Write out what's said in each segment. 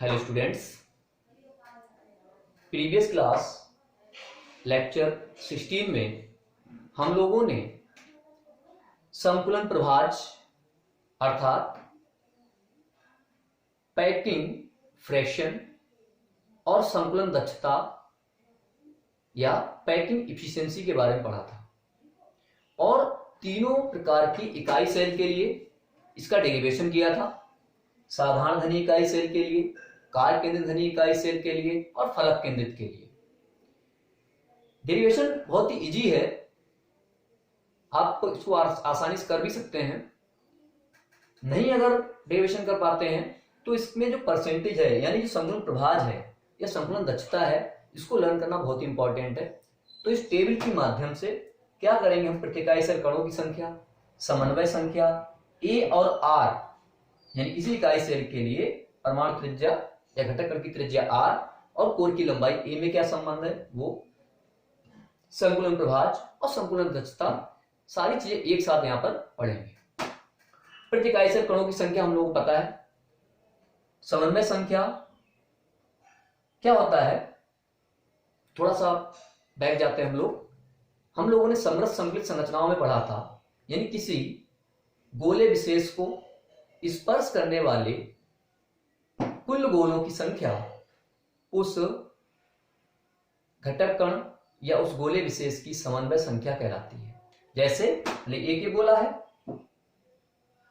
Hello students, previous class lecture 16 में हम लोगों ने संकुलन प्रभाज अर्थात पैकिंग फ्रैक्शन और संकुलन दक्षता या पैकिंग इफिशिएंसी के बारे में पढ़ा था और तीनों प्रकार की इकाई सेल के लिए इसका डेरिवेशन किया था। साधारण घनी इकाई सेल के लिए, कार्य केंद्रित घनी इकाई सेल के लिए और फलक केंद्रित के लिए। डेरिवेशन बहुत ही इजी है, आप इसको आसानी से कर भी सकते हैं। नहीं अगर डेरिवेशन कर पाते हैं तो इसमें जो परसेंटेज है यानी जो संकुलन प्रभाज है या संकुलन दक्षता है, इसको लर्न करना बहुत ही इंपॉर्टेंट है। तो इस टेबल के माध्यम से क्या करेंगे हम, प्रत्येक इकाई सेल कणों की संख्या, समन्वय संख्या, ए और आर यानी इसी इकाई सेल के लिए परमाणु त्रिज्या या घटक कण की त्रिज्या आर और कोर की लंबाई ए में क्या संबंध है, वो संकुलन प्रभाज और संकुलन दक्षता, सारी चीजें एक साथ यहां पर पढ़ेंगे। प्रत्येक इकाई सेल कणों की संख्या हम लोगों को पता है। समन्वय संख्या क्या होता है, थोड़ा सा बैठ जाते हैं हम लोगों ने समृद्ध संकलित संरचनाओं में पढ़ा था, यानी किसी गोले विशेष को स्पर्श करने वाले कुल गोलों की संख्या उस घटक कण या उस गोले विशेष की समन्वय संख्या कहलाती है। जैसे एक ही गोला है,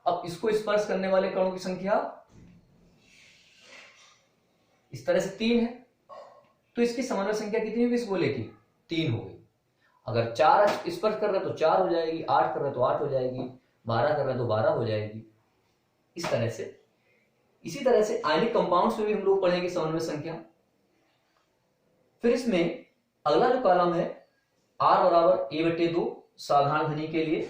अब इसको स्पर्श करने वाले कणों की संख्या इस तरह से 3 है, तो इसकी समन्वय संख्या कितनी होगी इस गोले की, 3 होगी। अगर 4 स्पर्श कर रहे तो 4 हो जाएगी, 8 कर रहे तो 8 हो जाएगी, 12 कर रहे तो 12 हो जाएगी। इस तरह से इसी तरह से आयनिक कंपाउंड्स में भी हम लोग पढ़ेंगे समन्वय संख्या। फिर इसमें अगला जो कॉलम है R बराबर A/2 साधारण घनी के लिए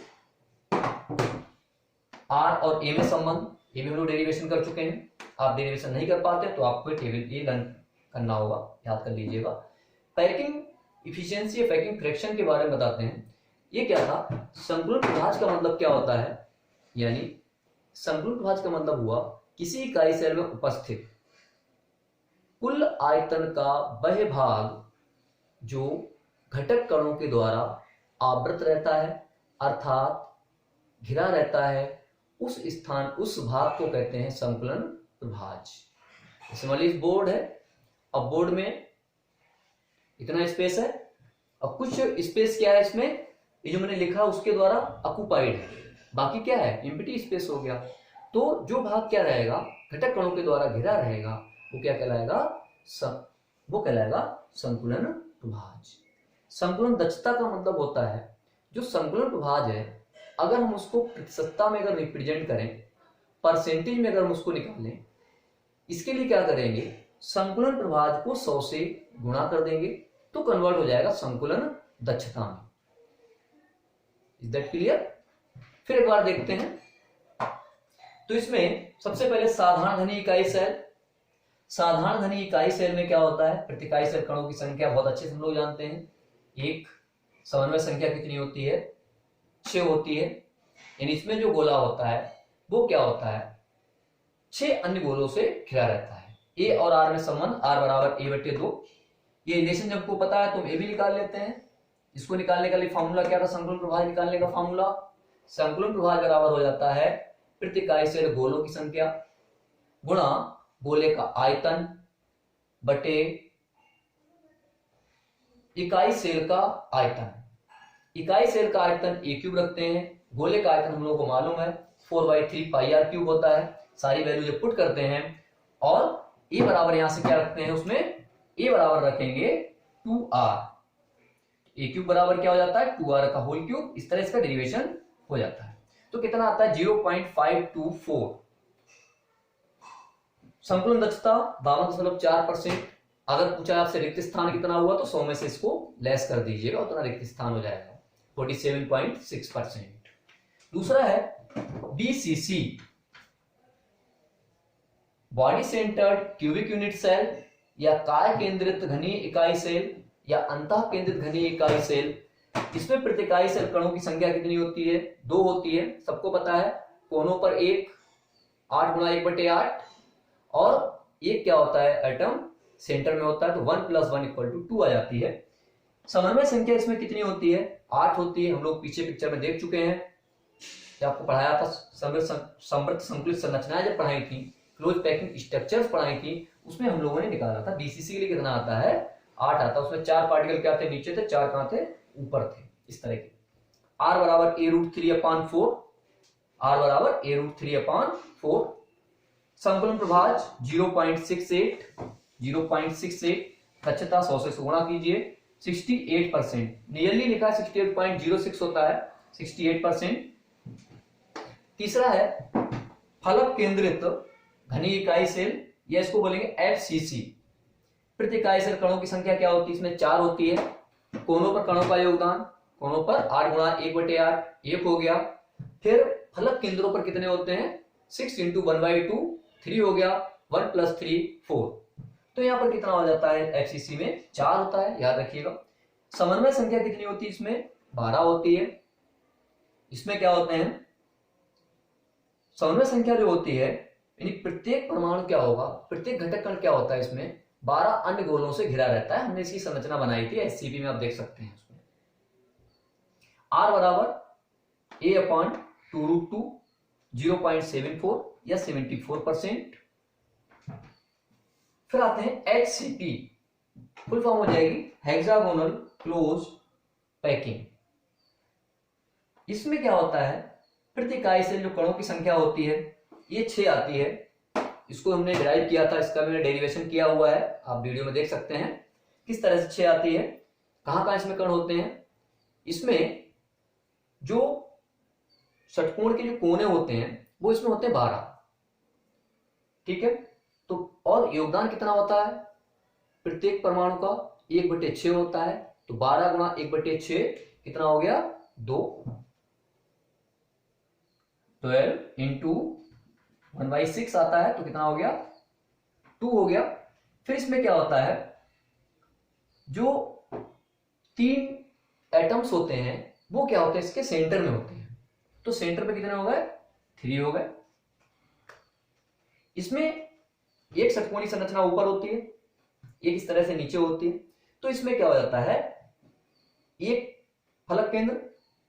R और A में संबंध, ये भी हम लोग डेरिवेशन कर चुके हैं। आप डेरिवेशन नहीं कर पाते तो आपको टेबल ये लर्न करना होगा, याद कर लीजिएगा। पैकिंग इफिशिएंसी या पैकिंग फ्रैक्शन के बारे में बताते हैं। ये क्या था, संकुलन प्रभाज का मतलब क्या होता है, यानी संकुलन प्रभाज का मतलब हुआ किसी इकाई सेल में उपस्थित कुल आयतन का वह भाग जो घटक कणों के द्वारा आवृत रहता है अर्थात घिरा रहता है, उस स्थान उस भाग को कहते हैं संकुलन प्रभाज। मान लीजिए बोर्ड है, अब बोर्ड में इतना स्पेस है और कुछ स्पेस क्या है इसमें, ये जो मैंने लिखा उसके द्वारा ऑक्युपाइड है, बाकी क्या है एम्प्टी स्पेस हो गया। तो जो भाग क्या रहेगा, घटक कणों के द्वारा घिरा रहेगा, वो क्या कहलाएगा, वो कहलाएगा संकुलन प्रभाज। संकुलन दक्षता का मतलब होता है जो संकुलन प्रभाज है, अगर हम उसको प्रतिशतता में अगर रिप्रेजेंट करें, परसेंटेज में अगर हम उसको निकालें, इसके लिए क्या करेंगे, संकुलन प्रभाज को 100 से गुणा कर देंगे तो कन्वर्ट हो जाएगा संकुलन दक्षता में। Is that clear? फिर एक बार देखते हैं। तो इसमें सबसे पहले साधारण घनी इकाई सेल। साधारण घनी इकाई सेल में क्या होता है, प्रति इकाई सेल कणों की संख्या बहुत अच्छे से हम लोग जानते हैं। एक समन्वय संख्या कितनी होती है, 6 होती है। यानी इसमें जो गोला होता है वो क्या होता है, 6 अन्य गोलों से घिरा रहता है। ए और आर में संबंध, आर बराबर A/2। ये रिलेशन जब को पता है तो ए भी निकाल लेते हैं। इसको निकालने का लिए फॉर्मूला क्या था, संकुलन प्रभाज निकालने का फॉर्मूला, संकुलन प्रभाज बराबर हो जाता है प्रति इकाई सेल गोलों की संख्या गुणा गोले का आयतन बटे इकाई सेल का आयतन। इकाई सेल का आयतन A³ रखते हैं, गोले का आयतन हम लोगों को मालूम है 4/3 πr³ होता है। सारी वैल्यू जब पुट करते हैं और A बराबर यहां से क्या रखते हैं, उसमें A बराबर रखेंगे 2r, A³ बराबर क्या हो जाता है 2r का होल क्यूब। इस तरह इसका डेरिवेशन हो जाता है। तो कितना आता है 0.524। संकुलन दक्षता 52.4%। अगर पूछा आपसे रिक्त स्थान कितना हुआ तो 100 में से इसको लेस कर दीजिएगा, उतना रिक्त स्थान हो जाएगा 47.6%। दूसरा है BCC, body centred cubic unit cell या काय केंद्रित घनी इकाई सेल या अंतः केंद्रित घनी इकाई सेल। इसमें प्रति इकाई सेल कणों की संख्या कितनी होती है, 2 होती है, सबको पता है। कोनों पर 1, 8 गुणा 1/8 और एक क्या होता है, एटम सेंटर में होता है, तो 1 + 1 = 2 आ जाती है। समन्वय संख्या इसमें कितनी होती है, 8 होती है। हम लोग पीछे पिक्चर में देख चुके हैं, जब आपको पढ़ाया था समृद्ध संकुलित संरचनाएं जब पढ़ाई थी, क्लोज पैकिंग स्ट्रक्चर्स पढ़ाई थी, उसमें हम लोगों ने निकाला था बीसीसी के लिए कितना आता है, 8 आता है। उसमें 4 पार्टिकल क्या थे, नीचे थे, 4 कहां थे, ऊपर थे, इस तरह के। R = a√3/4, R = a√3/4। संकुलन प्रभाज 0.68, दक्षता 100 से गुणा कीजिए, 68%, नियरली लिखा है 68.06 होता है, 68%। तीसरा है फलक केंद्रित घनी इकाई सेल, या इसको बोलेंगे एफसीसी। प्रति इकाई सेल कणों की संख्या क्या होती है, इसमें 4 होती है। कोनों पर कणों का योगदान, कोनों पर 8 × 1/8, 1 हो गया। फिर फलक केंद्रों पर कितने होते हैं, 6 × 1/2, 3 हो गया, 1 + 3 4। तो यहां पर कितना हो जाता है, एफसीसी में 4 होता है, याद रखिएगा। समन्वय संख्या कितनी होती है, इसमें 12 होती है। इसमें क्या होते हैं, समन्वय संख्या जो होती है, यानी प्रत्येक परमाणु क्या होगा, प्रत्येक घटक कण क्या होता है, इसमें 12 अन्य गोलों से घिरा रहता है। हमने इसकी संरचना बनाई थी एससीपी में, आप देख सकते हैं। उसमें R = a/2√2, 0.74 या 74%। फिर आते हैं HCP, फुल फॉर्म हो जाएगी हेक्सागोनल क्लोज पैकिंग। इसमें क्या होता है, प्रति इकाई से जो कणों की संख्या होती है, ये 6 आती है। इसको हमने डिराइव किया था, इसका मैंने डेरिवेशन किया हुआ है, आप वीडियो में देख सकते हैं किस तरह से 6 आती है। कहां कहां इसमें कण होते हैं, इसमें जो षटकोण के जो कोने होते हैं वो इसमें होते हैं 12, ठीक है। तो और योगदान कितना होता है प्रत्येक परमाणु का, 1/6 होता है। तो 12 × 1/6 कितना हो गया, 2। 12 × 1/6 आता है, तो कितना हो गया, 2 हो गया। फिर इसमें क्या होता है, जो 3 एटम्स होते हैं वो क्या होते हैं, इसके सेंटर में होते हैं। तो सेंटर पे कितने हो गए, 3 हो गए। इसमें एक षटकोणीय संरचना ऊपर होती है, एक इस तरह से नीचे होती है। तो इसमें क्या हो जाता है, एक फलक केंद्र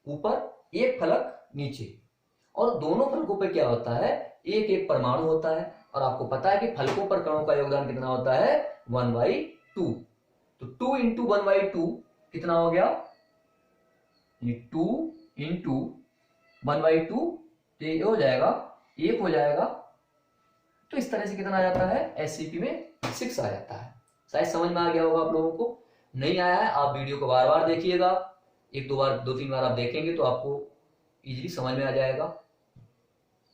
ऊपर, एक फलक नीचे, और दोनों फलकों पे क्या होता है, एक एक परमाणु होता है। और आपको पता है कि फलकों पर कणों का योगदान कितना होता है, 1/2। तो 2 × 1/2 कितना हो गया, ये 2 × 1/2, ये हो जाएगा 1 हो जाएगा। तो इस तरह से कितना आ जाता है, एससीपी में 6 आ जाता है। शायद समझ में आ गया होगा आप लोगों को। नहीं आया है, आप वीडियो को बार बार देखिएगा, 1-2 बार 2-3 बार आप देखेंगे तो आपको इजीली समझ में आ जाएगा।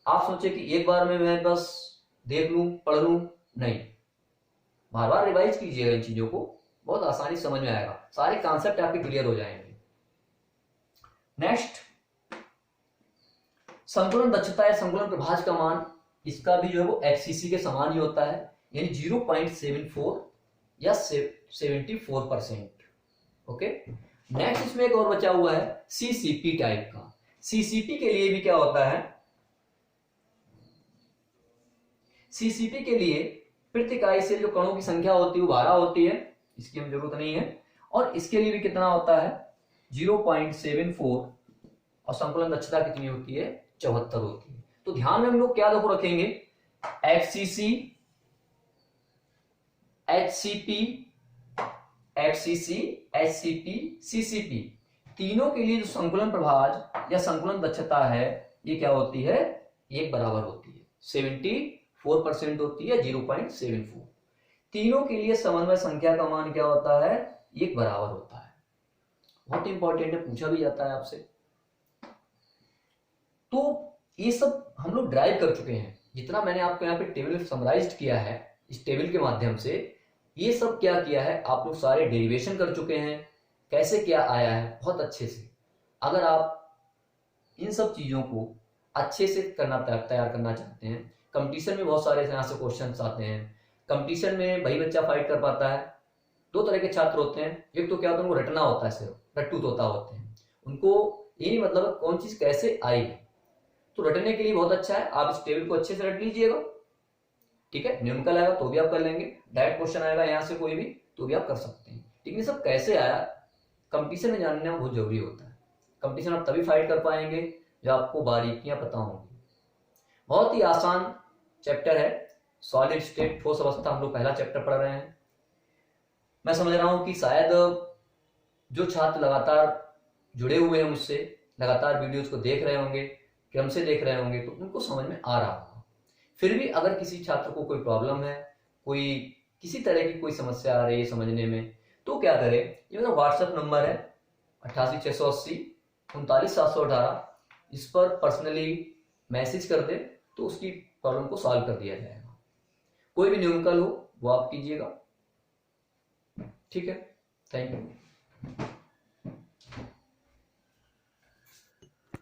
आप सोचे कि एक बार में मैं बस देख लूं, पढ़ लूं, नहीं, बार बार रिवाइज कीजिएगा इन चीजों को, बहुत आसानी समझ में आएगा, सारे कॉन्सेप्ट आपके क्लियर हो जाएंगे। नेक्स्ट, संकुलन दक्षता या संकुलन प्रभाज का मान, इसका भी जो है वो एफसीसी के समान ही होता है, यानी 0.74 या 74%। ओके। नेक्स्ट इसमें एक और बचा हुआ है सीसीपी टाइप का। सीसीपी के लिए भी क्या होता है, सीसीपी के लिए प्रति इकाई से जो कणों की संख्या होती है वो 12 होती है, इसकी हमें जरूरत नहीं है। और इसके लिए भी कितना होता है, 0.74, और संकुलन दक्षता कितनी होती है, 74 होती है। तो ध्यान में हम लोग क्या देखो रखेंगे, FCC, HCP, FCC, HCP, CCP, तीनों के लिए जो संकुलन प्रभाज या संकुलन दक्षता है ये क्या होती है, एक बराबर होती है, 74% होती है, 0.74। तीनों के लिए समन्वय संख्या का मान क्या होता है, एक बराबर होता है। बहुत इंपॉर्टेंट है, पूछा भी जाता है आपसे। तो ये सब हम लोग ड्राइव कर चुके हैं, जितना मैंने आपको यहाँ पे टेबल समराइज्ड किया है, इस टेबल के माध्यम से ये सब क्या किया है, आप लोग सारे डेरिवेशन कर चुके हैं, कैसे क्या आया है बहुत अच्छे से। अगर आप इन सब चीजों को अच्छे से करना तैयार करना चाहते हैं, कंपटीशन में बहुत सारे यहाँ से क्वेश्चन आते हैं, कंपटीशन में वही बच्चा फाइट कर पाता है। 2 तरह के छात्र होते हैं, एक तो क्या होता है उनको रटना होता है, सिर्फ रट्टू तोता होते हैं, उनको ये नहीं मतलब कौन चीज कैसे आई है। तो रटने के लिए बहुत अच्छा है, आप इस टेबल को अच्छे से रट लीजिएगा। ठीक है, न्यूमेरिकल आएगा तो भी आप कर लेंगे, डायरेक्ट क्वेश्चन आएगा यहाँ से कोई भी तो भी आप कर सकते हैं। लेकिन सब कैसे आया कंपटीशन में जानना बहुत जरूरी होता है। कंपटीशन आप तभी फाइट कर पाएंगे जब आपको बारीकियां पता होंगी। बहुत ही आसान चैप्टर है, सॉलिड स्टेट ठोस अवस्था, हम लोग पहला चैप्टर पढ़ रहे हैं। मैं समझ रहा हूं कि शायद जो छात्र लगातार जुड़े हुए हैं मुझसे, लगातार वीडियोज को देख रहे होंगे, क्रम से देख रहे होंगे, तो उनको समझ में आ रहा होगा। फिर भी अगर किसी छात्र को कोई प्रॉब्लम है, कोई किसी तरह की कोई समस्या आ रही है समझने में, तो क्या करे, ये मेरा व्हाट्सएप नंबर है 88,680,39,718, इस पर पर्सनली मैसेज कर दे तो उसकी प्रॉब्लम को सॉल्व कर दिया जाएगा। कोई भी न्यूमेरिकल हो वो आप कीजिएगा, ठीक है। Thank you.